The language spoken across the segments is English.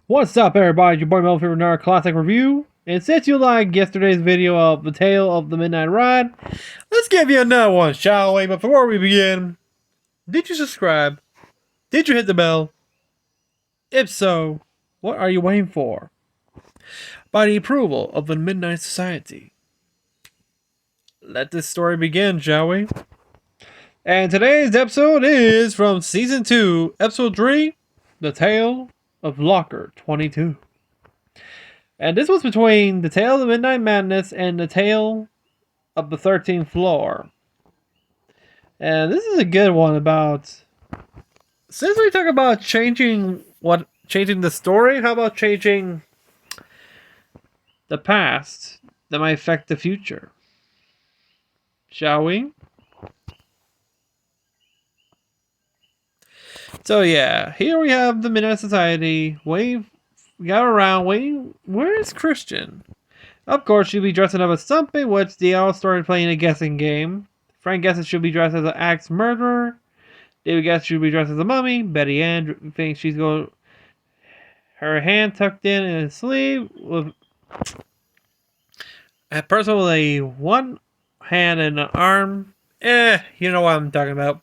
What's up, everybody? It's your boy Mel for another classic review. And since you liked yesterday's video of The Tale of the Midnight Ride, let's give you another one, shall we? But before we begin, did you subscribe? Did you hit the bell? If so, what are you waiting for? By the approval of the Midnight Society. Let this story begin, shall we? And today's episode is from Season 2, Episode 3, The Tale of Locker 22. And this was between The Tale of the Midnight Madness and The Tale of the 13th Floor. And this is a good one about... Since we talk about changing the story, how about changing the past that might affect the future? Shall we? So yeah, here we have the Midnight Society. We got around waiting. Where is Christian? Of course, she'll be dressing up as something, which they all started playing a guessing game. Frank guesses she'll be dressed as an axe murderer. David guesses she'll be dressed as a mummy. Betty Ann thinks she's going her hand tucked in his sleeve with a person with a one hand and an arm. You know what I'm talking about.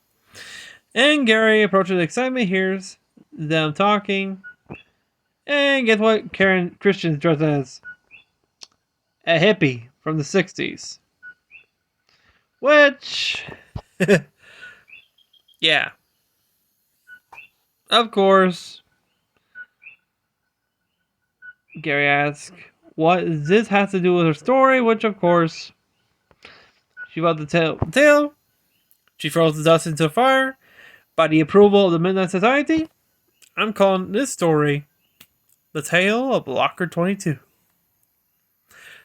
And Gary approaches excitement, hears them talking. And guess what? Christian's dressed as a hippie from the 60s. Which, yeah. Of course, Gary asks, what does this have to do with her story? Which, of course, she's about to tell the tale. She throws the dust into the fire. By the approval of the Midnight Society, I'm calling this story The Tale of Locker 22.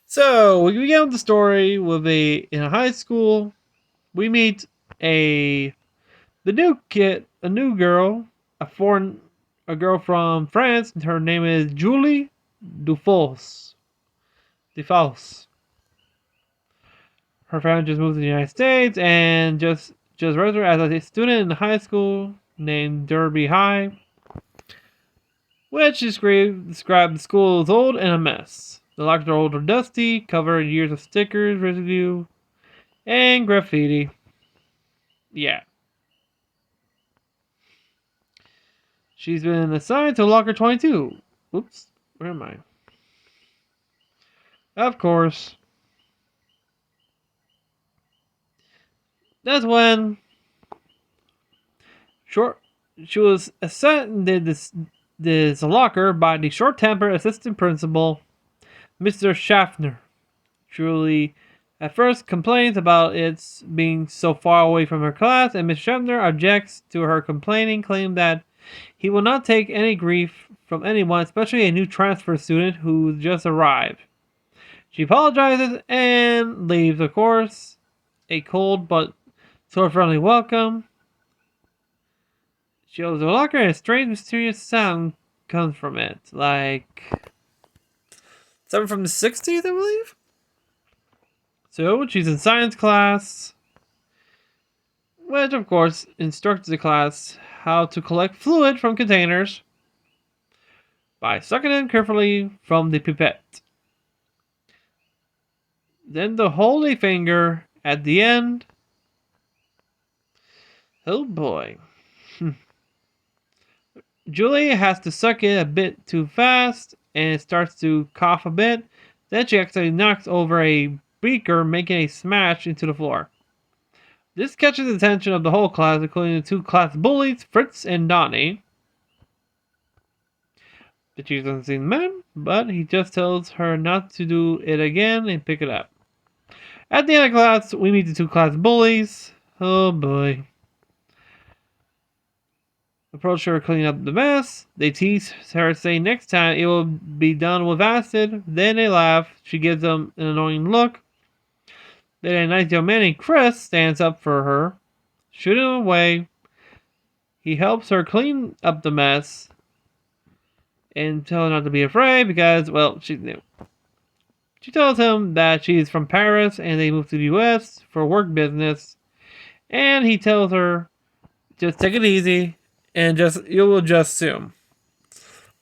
So, we begin with the story with in a high school, we meet the new girl, a girl from France. Her name is Julie Dufaus. Her family just moved to the United States and just raised her as a student in high school named Derby High, which described the school as old and a mess. The lockers are old or dusty, covered in years of stickers, residue, and graffiti. Yeah. She's been assigned to locker 22. Oops, where am I? Of course. That's when she was assigned this locker by the short-tempered assistant principal, Mr. Schaffner. Julie at first complains about its being so far away from her class, and Mr. Schaffner objects to her complaining, claiming that he will not take any grief from anyone, especially a new transfer student who just arrived. She apologizes and leaves, of course. A cold but sort of friendly welcome. She opens the locker and a strange, mysterious sound comes from it. Like something from the 60s, I believe? So, she's in science class, which, of course, instructs the class how to collect fluid from containers by sucking in carefully from the pipette. Then the holy finger at the end. Oh boy. Julie has to suck it a bit too fast and it starts to cough a bit. Then she accidentally knocks over a beaker, making a smash into the floor. This catches the attention of the whole class, including the two class bullies, Fritz and Donnie. The teacher doesn't see the man, but he just tells her not to do it again and pick it up. At the end of class, we meet the two class bullies. Oh boy. Approach her, clean up the mess. They tease her, saying next time it will be done with acid. Then they laugh. She gives them an annoying look. Then a nice young man named Chris stands up for her, shooting him away. He helps her clean up the mess and tell her not to be afraid because, well, she's new. She tells him that she's from Paris and they moved to the US for work business. And he tells her, just take it easy and you will just soon.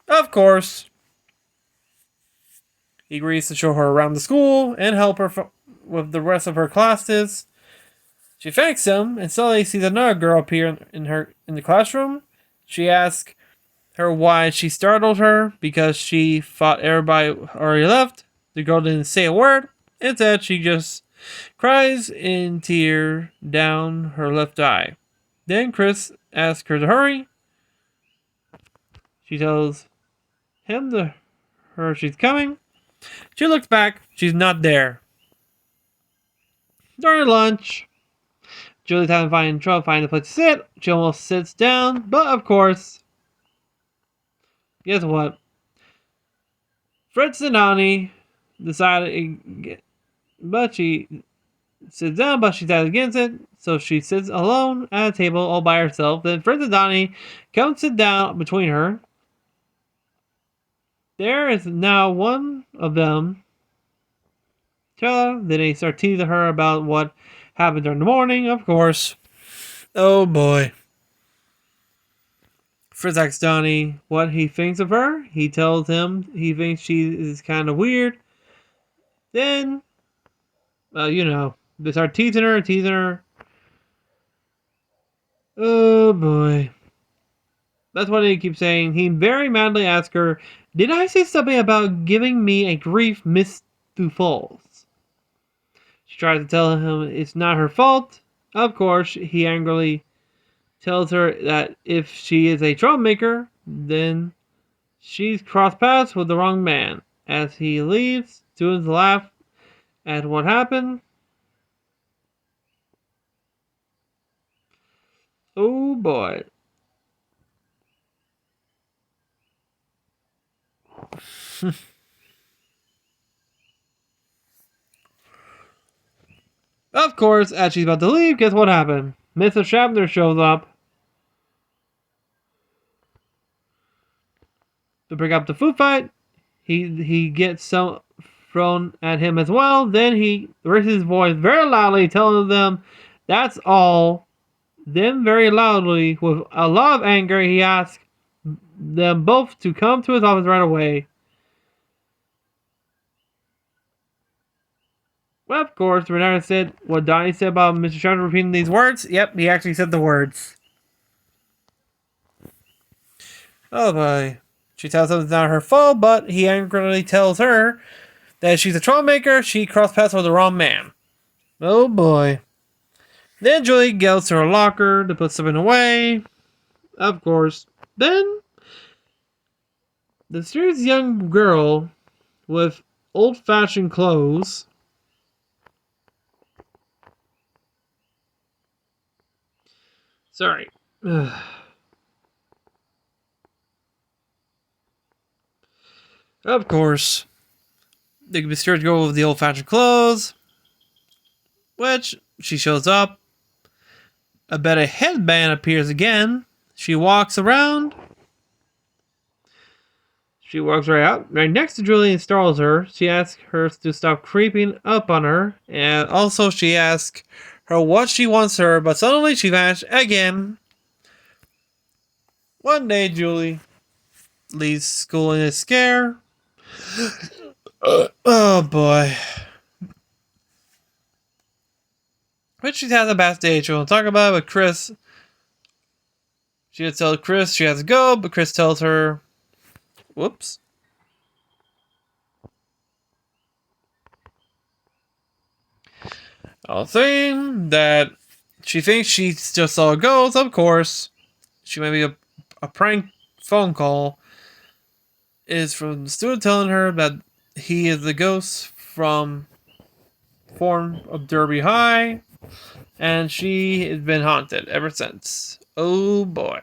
Of course, He agrees to show her around the school and help her with the rest of her classes. She thanks him and suddenly sees another girl appear in the classroom. She asks her why she startled her because she thought everybody already left. The girl didn't say a word. Instead, she just cries in tear down her left eye. Then Chris asks her to hurry. She tells him to her she's coming. She looks back. She's not there. During lunch, Julie's having trouble finding a place to sit. She almost sits down, but of course, guess what? Fritz and Donnie decided, but she sits down, but she decides against it. So she sits alone at a table all by herself. Then Fritz and Donnie come sit down between her. There is now one of them. Then they start teasing her about what happened during the morning, of course. Oh boy. Fritz asks Donnie what he thinks of her. He tells him he thinks she is kind of weird. Then, they start teasing her. Oh boy. That's what he keeps saying. He very madly asks her, "Did I say something about giving me a grief Miss Sioux Falls?" She tries to tell him it's not her fault. Of course, he angrily tells her that if she is a troublemaker, then she's crossed paths with the wrong man. As he leaves, students laugh at what happened. Oh boy. Of course, as she's about to leave, guess what happened? Mr. Shabner shows up to bring up the food fight. He gets some thrown at him as well. Then he raises his voice very loudly, telling them that's all. Then very loudly, with a lot of anger, he asks them both to come to his office right away. Well, of course, Renata said what Donnie said about Mr. Shabner repeating these words. Yep, he actually said the words. Oh boy. She tells him it's not her fault, but he angrily tells her that she's a troublemaker. She crossed paths with the wrong man. Oh boy. Then Julie goes to her locker to put something away. Of course. Then the mysterious young girl with old-fashioned clothes sorry. Of course. The mysterious girl with the old-fashioned clothes, which she shows up. A better headband appears again. She walks around. She walks right next to Julie and startles her. She asks her to stop creeping up on her. And also she asks her what she wants her, but suddenly she vanished again. One day Julie leaves school in a scare. Oh boy. But she's having a bad day. She won't talk about it with Chris. She had to tell Chris she has to go, but Chris tells her, whoops. I'll say that she thinks she just saw ghosts, of course. She may be a prank phone call. Is from the student telling her that he is the ghost from form of Derby High. And she has been haunted ever since. Oh boy.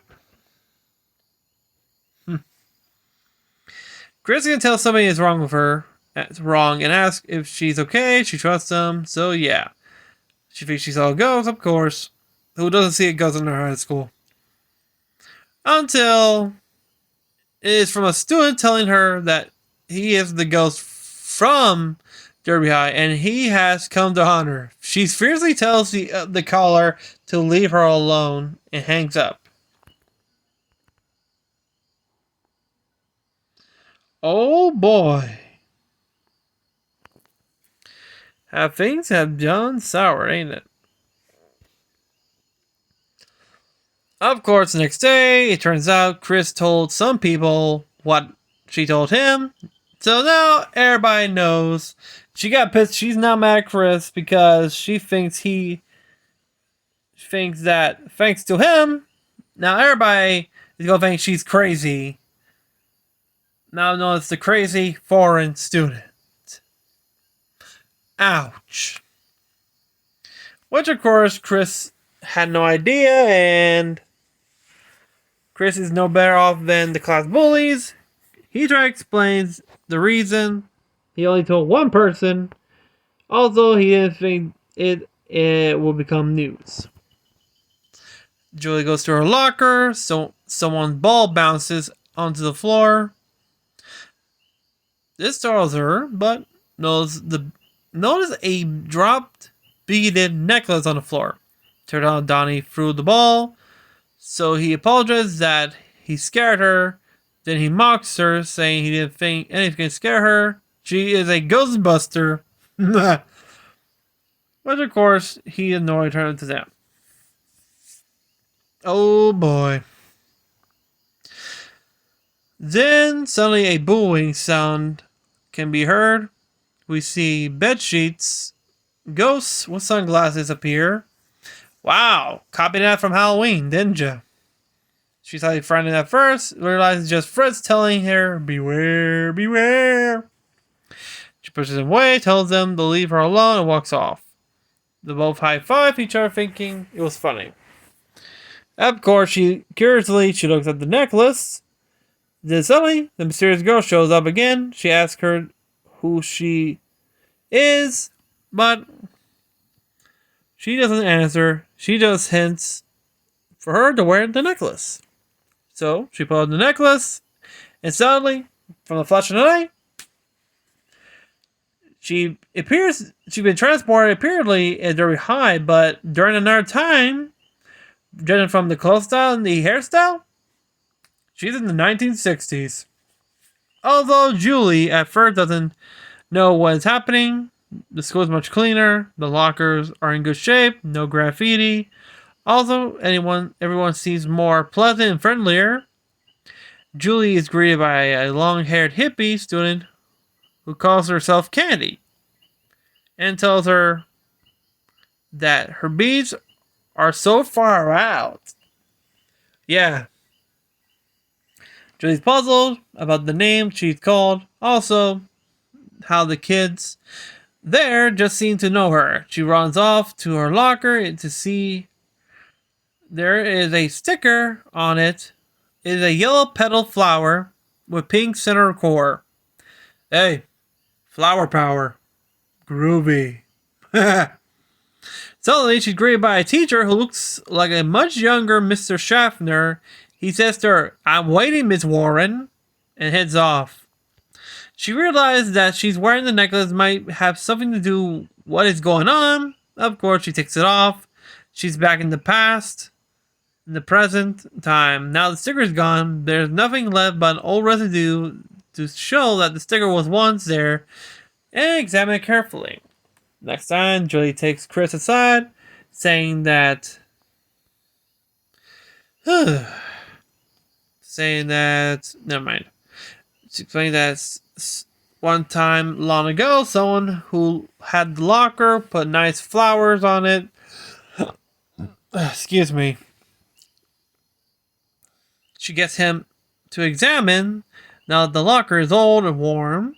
Chris is gonna tell somebody is wrong with her. That's wrong, and ask if she's okay. She trusts him, so yeah. She thinks she saw a ghost, of course. Who doesn't see a ghost in her high school? Until it is from a student telling her that he is the ghost from Derby High, and he has come to haunt her. She fiercely tells the caller to leave her alone and hangs up. Oh boy. Have things have gone sour, ain't it? Of course, the next day, it turns out Chris told some people what she told him. So now everybody knows. She got pissed. She's not mad at Chris because she thinks that thanks to him, now everybody is going to think she's crazy. Now known as the crazy foreign student. Ouch. Which, of course, Chris had no idea, and Chris is no better off than the class bullies. He tries to explain the reason. He only told one person. Also, he didn't think it will become news. Julie goes to her locker, so someone's ball bounces onto the floor. This startles her, but notice a dropped beaded necklace on the floor. Turned out Donnie threw the ball, so he apologizes that he scared her. Then he mocks her, saying he didn't think anything could scare her. She is a Ghostbuster. Which, of course, he annoyed her to them. Oh boy. Then suddenly a booing sound can be heard. We see bed sheets. Ghosts with sunglasses appear. Wow, copied that from Halloween, didn't ya? She thought he frightened at first, realized it's just Fritz telling her, beware, beware. She pushes him away, tells them to leave her alone, and walks off. They both high-five each other, thinking it was funny. Of course, curiously looks at the necklace. Then suddenly, the mysterious girl shows up again. She asks her who she is, but she doesn't answer. She just hints for her to wear the necklace. So she put on the necklace, and suddenly, from the flash of the light, she's been transported apparently at very high, but during another time, judging from the clothes style and the hairstyle, she's in the 1960s. Although Julie at first doesn't know what is happening, the school is much cleaner, the lockers are in good shape, no graffiti. Also, everyone seems more pleasant and friendlier. Julie is greeted by a long-haired hippie student who calls herself Candy and tells her that her beads are so far out. Yeah. Julie's puzzled about the name she's called. Also, how the kids there just seem to know her. She runs off to her locker to see there is a sticker on it. It is a yellow petal flower with pink center core. Hey, flower power. Groovy. Suddenly, she's greeted by a teacher who looks like a much younger Mr. Schaffner. He says to her, "I'm waiting, Miss Warren," and heads off. She realizes that she's wearing the necklace might have something to do with what is going on. Of course, she takes it off. She's back in the past, in the present time. Now the sticker is gone. There's nothing left but an old residue to show that the sticker was once there, and examine it carefully. Next time, Julie takes Chris aside, saying that never mind. She explained that one time long ago, someone who had the locker put nice flowers on it. Excuse me. She gets him to examine. Now that the locker is old and worn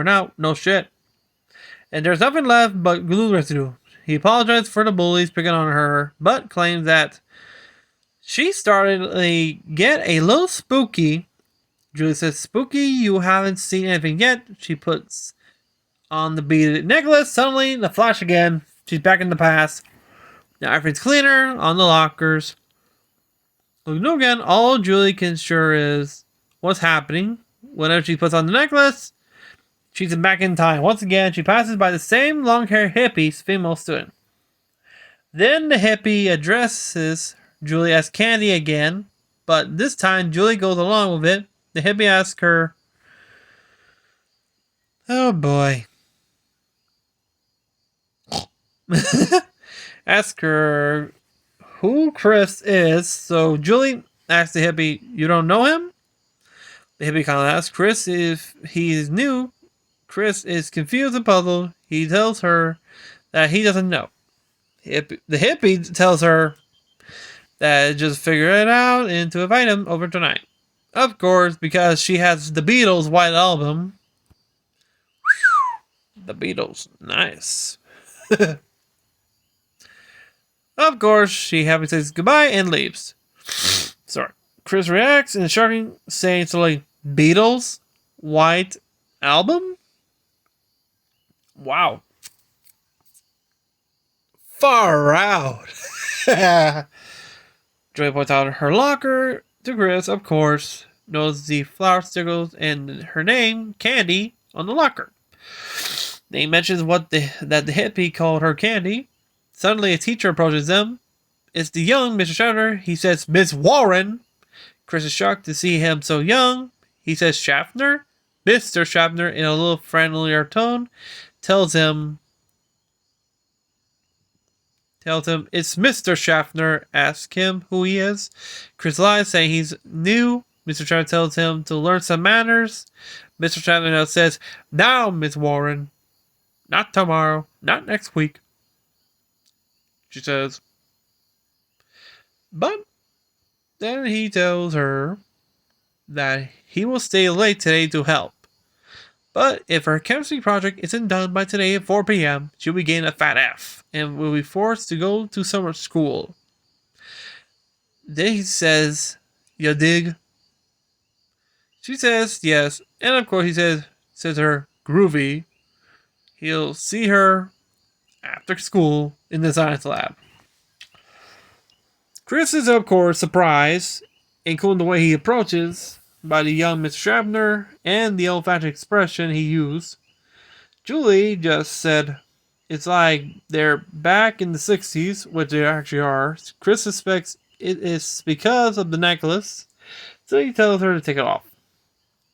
out, no shit. And there's nothing left but glue residue. He apologized for the bullies picking on her, but claims that she started to get a little spooky. Julie says, "Spooky, you haven't seen anything yet." She puts on the beaded necklace. Suddenly, the flash again. She's back in the past. Now everything's cleaner on the lockers. Looking new again, all Julie can sure is what's happening. Whenever she puts on the necklace, she's back in time. Once again, she passes by the same long-haired hippie female student. Then the hippie addresses Julie as Candy again, but this time Julie goes along with it. The hippie asks her, "Oh boy, asks her who Chris is. So Julie asks the hippie, "You don't know him?" The hippie kind of asks Chris if he's new. Chris is confused and puzzled. He tells her that he doesn't know. The hippie tells her that just figure it out and to invite him over tonight. Of course, because she has the Beatles' White Album. The Beatles, nice. Of course, she happily says goodbye and leaves. Sorry. Chris reacts and shocking, saying so like Beatles White Album. Wow. Far out. Joy points out her locker to Chris, of course, knows the flower stickles and her name, Candy, on the locker. They mentions that the hippie called her Candy. Suddenly a teacher approaches them. It's the young Mr. Shatner. He says, "Miss Warren." Chris is shocked to see him so young. He says, "Schaffner?" Mr. Schaffner, in a little friendlier tone, tells him it's Mr. Schaffner. Asks him who he is. Chris lies, saying he's new. Mr. Schaffner tells him to learn some manners. Mr. Schaffner now says, "Now, Miss Warren. Not tomorrow. Not next week." She says. But then he tells her that he will stay late today to help. But if her chemistry project isn't done by today at 4 p.m., she'll be getting a fat F and will be forced to go to summer school. Then he says, "You dig?" She says yes, and of course he says to her, "Groovy." He'll see her after school in the science lab. Chris is, of course, surprised, including the way he approaches, by the young Mr. Schaffner and the old-fashioned expression he used. Julie just said, it's like they're back in the 60s, which they actually are. Chris suspects it is because of the necklace, so he tells her to take it off.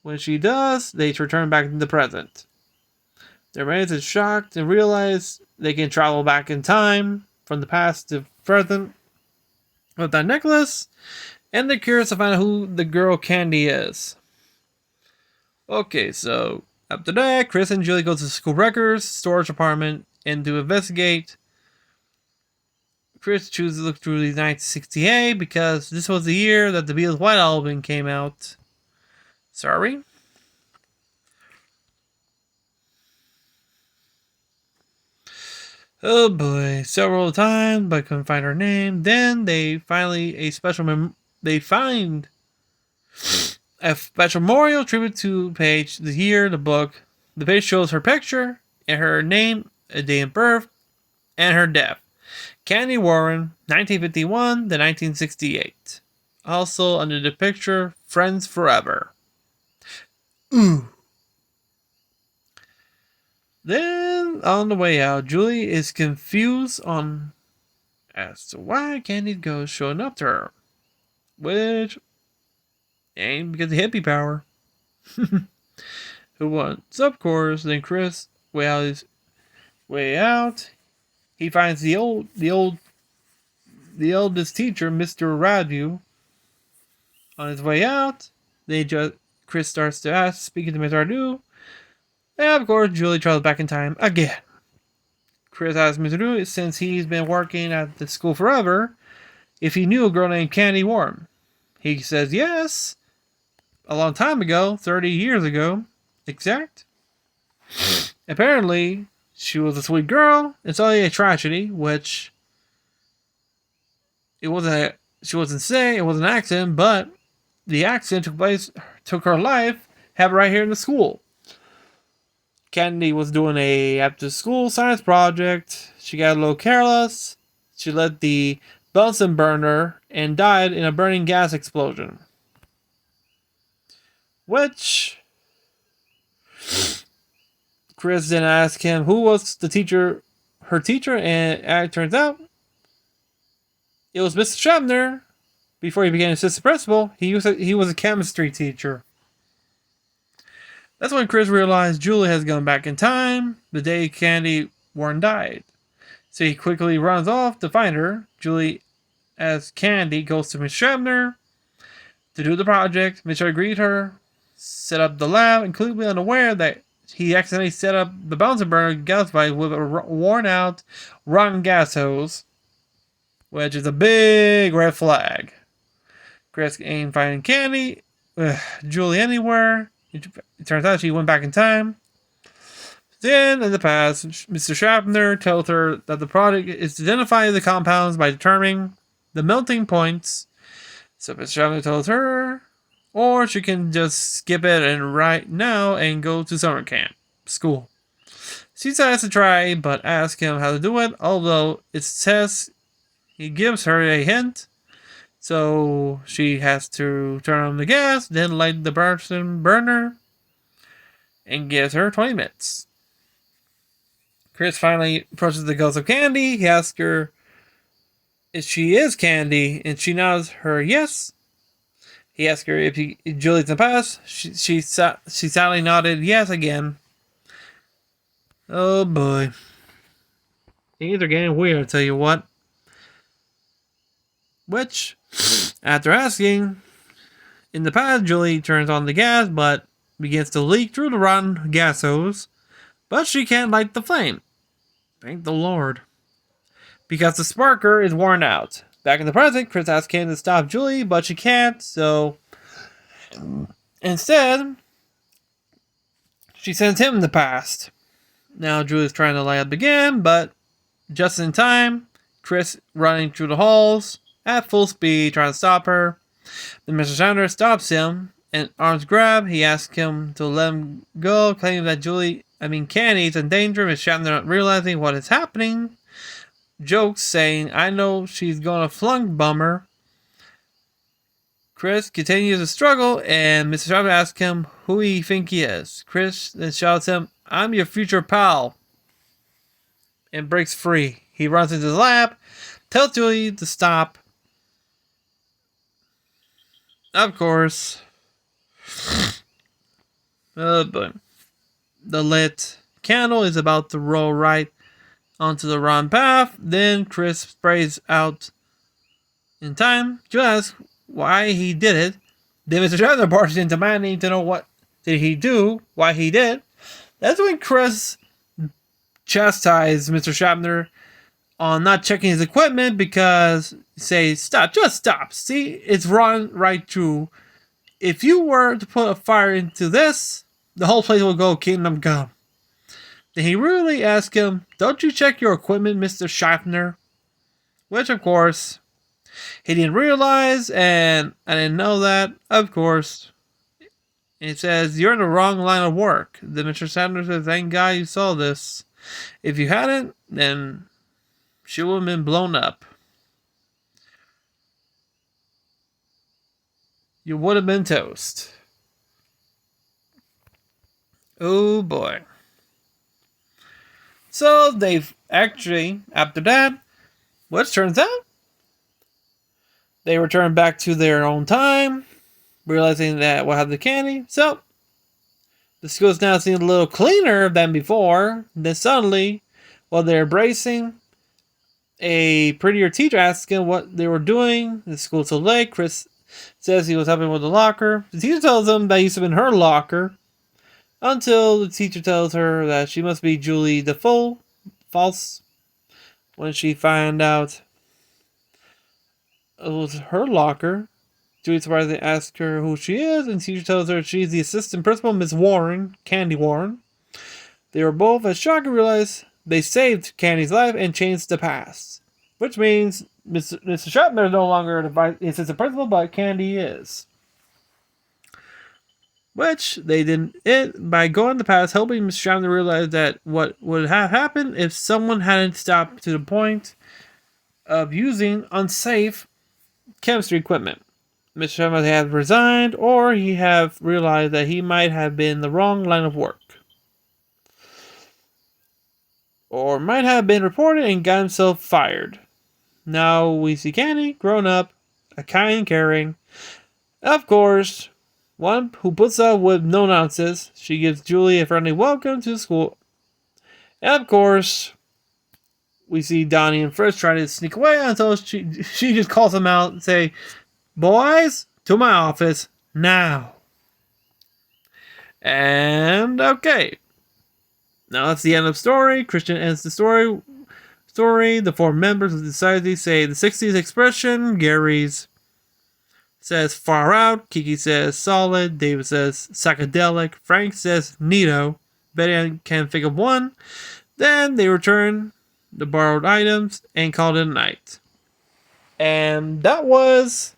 When she does, they return back to the present. Their mates are shocked and realize they can travel back in time from the past to present with that necklace, and they're curious to find out who the girl Candy is. Okay, so after that, Chris and Julie go to the school records storage department and to investigate. Chris chooses to look through the 1968 because this was the year that the Beatles' White Album came out. Sorry. Oh boy, several times, but couldn't find her name. Then they finally find a special memorial tribute to Paige. The year, the book. The page shows her picture and her name, a day of birth, and her death. Candy Warren, 1951 to 1968. Also under the picture, Friends Forever. Ooh. Then, on the way out, Julie is confused as to why Candy Ghost showing up to her. Which ain't because of hippie power. Who won? So, of course, then Chris, way out, he finds the oldest teacher, Mr. Radu. On his way out, Chris starts to ask, speaking to Mr. Radu. And of course, Julie travels back in time again. Chris asks Mr. Radu, since he's been working at the school forever, if he knew a girl named Candy Warren. He says yes, a long time ago, 30 years ago, exact. Apparently, she was a sweet girl. It's only a tragedy, which she wasn't saying, it was an accident, but the accident took her life, happened right here in the school. Candy was doing a after-school science project. She got a little careless. She lit the Bunsen burner and died in a burning gas explosion. Which Chris then asked him who was her teacher, and it turns out it was Mr. Schaffner. Before he became assistant principal, he was a chemistry teacher. That's when Chris realized Julie has gone back in time, the day Candy Warren died. So he quickly runs off to find her. Julie, as Candy, goes to Miss Shabner to do the project. Mitchell agreed her, set up the lab, and completely unaware that he accidentally set up the Bunsen burner gas pipe with a worn out, rotten gas hose, which is a big red flag. Chris ain't finding Candy, Julie anywhere. It turns out she went back in time. Then, in the past, Mr. Schaffner tells her that the project is to identify the compounds by determining the melting points. So Mr. Schaffner tells her, or she can just skip it and right now and go to summer camp, school. She decides to try, but asks him how to do it, although it says he gives her a hint. So she has to turn on the gas, then light the Bunsen burner, and gives her 20 minutes. Chris finally approaches the ghost of Candy. He asks her if she is Candy, and she nods her yes. He asks her if Julie's in the past. She sadly nodded yes again. Oh boy. Things are getting weird, I'll tell you what. Which, after asking, in the past, Julie turns on the gas, but begins to leak through the rotten gas hose. But she can't light the flame. Thank the Lord. Because the sparker is worn out. Back in the present, Chris asks Candy to stop Julie, but she can't, so instead, she sends him in the past. Now Julie's trying to light up again, but just in time, Chris running through the halls at full speed, trying to stop her. Then Mr. Sanders stops him, and arms grab. He asks him to let him go, claiming that Candy is in danger. Miss Shatner not realizing what is happening. Jokes saying, I know she's gonna flunk bummer. Chris continues to struggle, and Mr. Shatner asks him who he think he is. Chris then shouts him, I'm your future pal, and breaks free. He runs into the lab, tells Julie to stop. Of course. But the lit candle is about to roll right onto the wrong path. Then Chris sprays out in time. Julie asks why he did it. Then Mr. Shatner barges in demanding to know what did he do, why he did. That's when Chris chastised Mr. Shatner on not checking his equipment because stop, just stop. See, it's run right through. If you were to put a fire into this, the whole place will go kingdom come. Then he really asked him, don't you check your equipment, Mr. Schaffner? Which, of course, he didn't realize, and I didn't know that, of course. It says, you're in the wrong line of work. Then Mr. Schaffner says, thank God you saw this. If you hadn't, then she would have been blown up. You would have been toast. Oh boy. So they've actually, after that, what turns out, they return back to their own time, realizing that we'll have the candy. So the school's now seems a little cleaner than before. Then suddenly, while they're embracing, a prettier teacher asks him what they were doing. The school's so late. Chris says he was helping with the locker. The teacher tells him that used to have been her locker, until the teacher tells her that she must be Julie the false. When she found out it was her locker, Julie surprisingly asks her who she is, and the teacher tells her she's the assistant principal, Miss Warren, Candy Warren. They were both as shocked and realized they saved Candy's life and changed the past. Which means Mr. Shatner is no longer the assistant principal, but Candy is. Which they did it by going in the past, helping Mr. Shatner realize that what would have happened if someone hadn't stopped to the point of using unsafe chemistry equipment. Mr. Shatner had resigned, or he have realized that he might have been the wrong line of work. Or might have been reported and got himself fired. Now we see Candy, grown up, a kind, caring. Of course, one who puts up with no nonsense. She gives Julie a friendly welcome to school. And of course, we see Donnie and Frisk trying to sneak away until she just calls them out and say, "Boys, to my office now." And okay, now that's the end of the story. Christian ends the story. The four members of the society say the 60s expression. Gary's says far out. Kiki says solid. David says psychedelic. Frank says neato. Betty can't think of one. Then they return the borrowed items and called it a night. And that was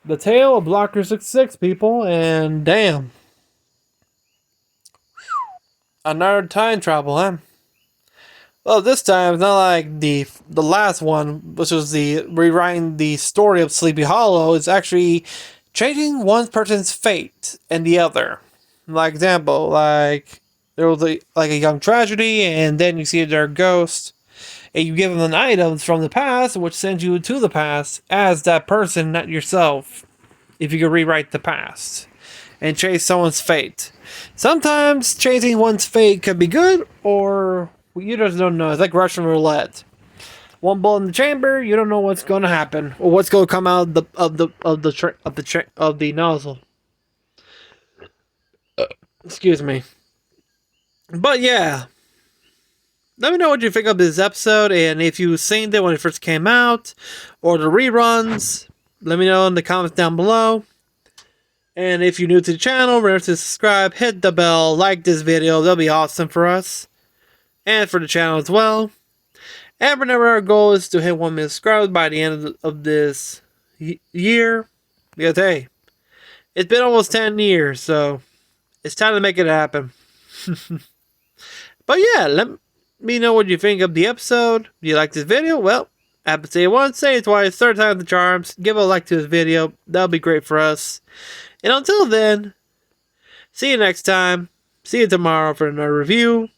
the tale of Blocker 66, people. And damn, another time travel, huh? Well, this time it's not like the last one, which was the rewriting the story of Sleepy Hollow. It's actually changing one person's fate and the other. Like example, like there was a young tragedy, and then you see their ghost, and you give them an item from the past, which sends you to the past as that person, not yourself. If you could rewrite the past and change someone's fate, sometimes changing one's fate could be good, or you just don't know. It's like Russian roulette. One bullet in the chamber, you don't know what's going to happen or what's going to come out of the nozzle. Excuse me. But yeah, let me know what you think of this episode, and if you've seen it when it first came out or the reruns. Let me know in the comments down below. And if you're new to the channel, remember to subscribe, hit the bell, like this video. That'll be awesome for us and for the channel as well. And remember, our goal is to hit 1 million subscribers by the end of this year. Because hey, it's been almost 10 years, so it's time to make it happen. But yeah, let me know what you think of the episode. Do you like this video? Well, I have to say it once, say it twice, third time the charms. Give a like to this video. That'll be great for us. And until then, see you next time. See you tomorrow for another review.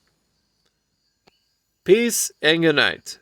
Peace and good night.